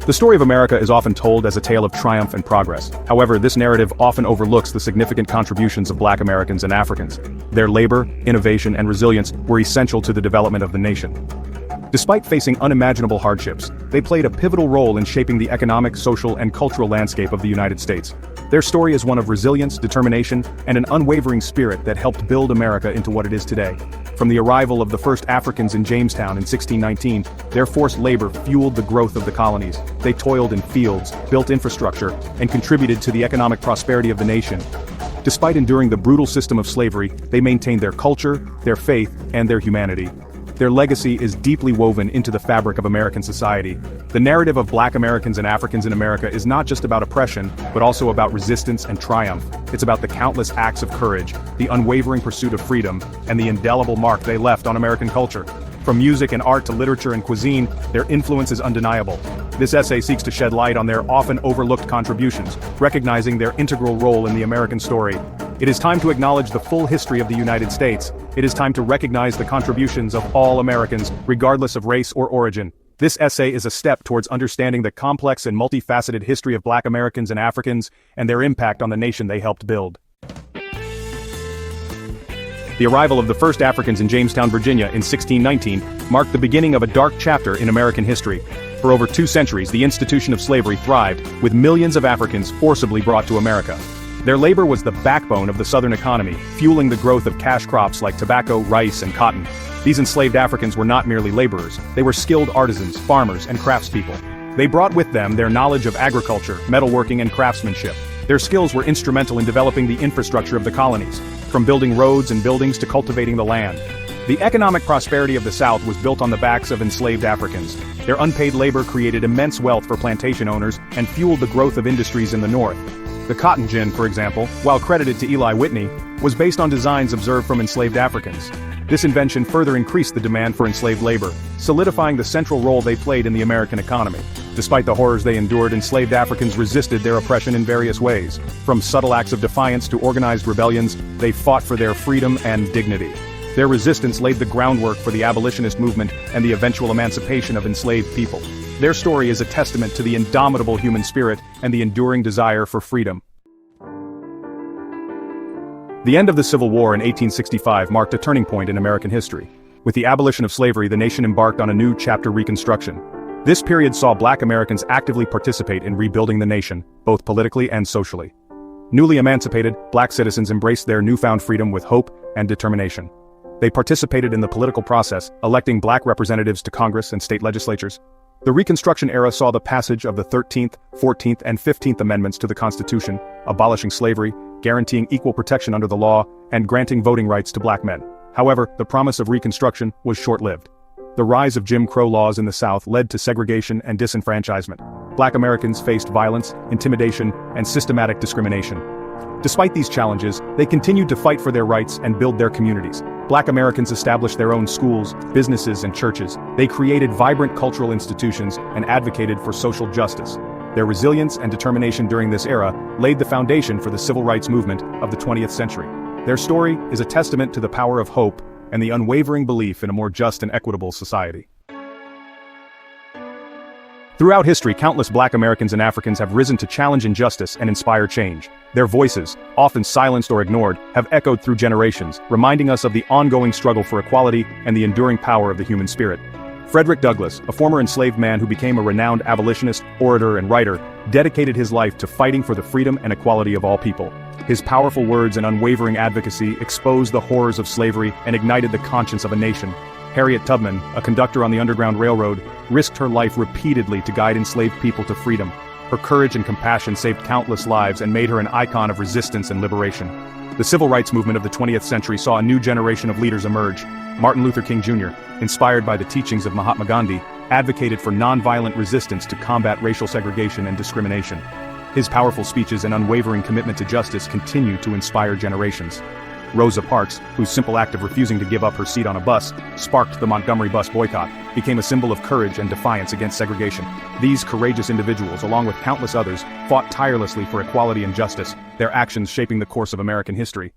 The story of America is often told as a tale of triumph and progress. However, this narrative often overlooks the significant contributions of Black Americans and Africans. Their labor, innovation, and resilience were essential to the development of the nation. Despite facing unimaginable hardships, they played a pivotal role in shaping the economic, social, and cultural landscape of the United States. Their story is one of resilience, determination, and an unwavering spirit that helped build America into what it is today. From the arrival of the first Africans in Jamestown in 1619, their forced labor fueled the growth of the colonies. They toiled in fields, built infrastructure, and contributed to the economic prosperity of the nation. Despite enduring the brutal system of slavery, they maintained their culture, their faith, and their humanity. Their legacy is deeply woven into the fabric of American society. The narrative of Black Americans and Africans in America is not just about oppression, but also about resistance and triumph. It's about the countless acts of courage, the unwavering pursuit of freedom, and the indelible mark they left on American culture. From music and art to literature and cuisine, their influence is undeniable. This essay seeks to shed light on their often overlooked contributions, recognizing their integral role in the American story. It is time to acknowledge the full history of the United States. It is time to recognize the contributions of all Americans, regardless of race or origin. This essay is a step towards understanding the complex and multifaceted history of Black Americans and Africans, and their impact on the nation they helped build. The arrival of the first Africans in Jamestown, Virginia in 1619 marked the beginning of a dark chapter in American history. For over 2 centuries, the institution of slavery thrived, with millions of Africans forcibly brought to America. Their labor was the backbone of the Southern economy, fueling the growth of cash crops like tobacco, rice, and cotton. These enslaved Africans were not merely laborers, they were skilled artisans, farmers, and craftspeople. They brought with them their knowledge of agriculture, metalworking, and craftsmanship. Their skills were instrumental in developing the infrastructure of the colonies, from building roads and buildings to cultivating the land. The economic prosperity of the South was built on the backs of enslaved Africans. Their unpaid labor created immense wealth for plantation owners and fueled the growth of industries in the North. The cotton gin, for example, while credited to Eli Whitney, was based on designs observed from enslaved Africans. This invention further increased the demand for enslaved labor, solidifying the central role they played in the American economy. Despite the horrors they endured, enslaved Africans resisted their oppression in various ways. From subtle acts of defiance to organized rebellions, they fought for their freedom and dignity. Their resistance laid the groundwork for the abolitionist movement and the eventual emancipation of enslaved people. Their story is a testament to the indomitable human spirit and the enduring desire for freedom. The end of the Civil War in 1865 marked a turning point in American history. With the abolition of slavery, the nation embarked on a new chapter: Reconstruction. This period saw Black Americans actively participate in rebuilding the nation, both politically and socially. Newly emancipated, Black citizens embraced their newfound freedom with hope and determination. They participated in the political process, electing Black representatives to Congress and state legislatures. The Reconstruction era saw the passage of the 13th, 14th, and 15th Amendments to the Constitution, abolishing slavery, guaranteeing equal protection under the law, and granting voting rights to Black men. However, the promise of Reconstruction was short-lived. The rise of Jim Crow laws in the South led to segregation and disenfranchisement. Black Americans faced violence, intimidation, and systematic discrimination. Despite these challenges, they continued to fight for their rights and build their communities. Black Americans established their own schools, businesses, and churches. They created vibrant cultural institutions and advocated for social justice. Their resilience and determination during this era laid the foundation for the civil rights movement of the 20th century. Their story is a testament to the power of hope and the unwavering belief in a more just and equitable society. Throughout history, countless Black Americans and Africans have risen to challenge injustice and inspire change. Their voices, often silenced or ignored, have echoed through generations, reminding us of the ongoing struggle for equality and the enduring power of the human spirit. Frederick Douglass, a former enslaved man who became a renowned abolitionist, orator, and writer, dedicated his life to fighting for the freedom and equality of all people. His powerful words and unwavering advocacy exposed the horrors of slavery and ignited the conscience of a nation. Harriet Tubman, a conductor on the Underground Railroad, risked her life repeatedly to guide enslaved people to freedom. Her courage and compassion saved countless lives and made her an icon of resistance and liberation. The civil rights movement of the 20th century saw a new generation of leaders emerge. Martin Luther King Jr., inspired by the teachings of Mahatma Gandhi, advocated for nonviolent resistance to combat racial segregation and discrimination. His powerful speeches and unwavering commitment to justice continue to inspire generations. Rosa Parks, whose simple act of refusing to give up her seat on a bus sparked the Montgomery bus boycott, became a symbol of courage and defiance against segregation. These courageous individuals, along with countless others, fought tirelessly for equality and justice, their actions shaping the course of American history.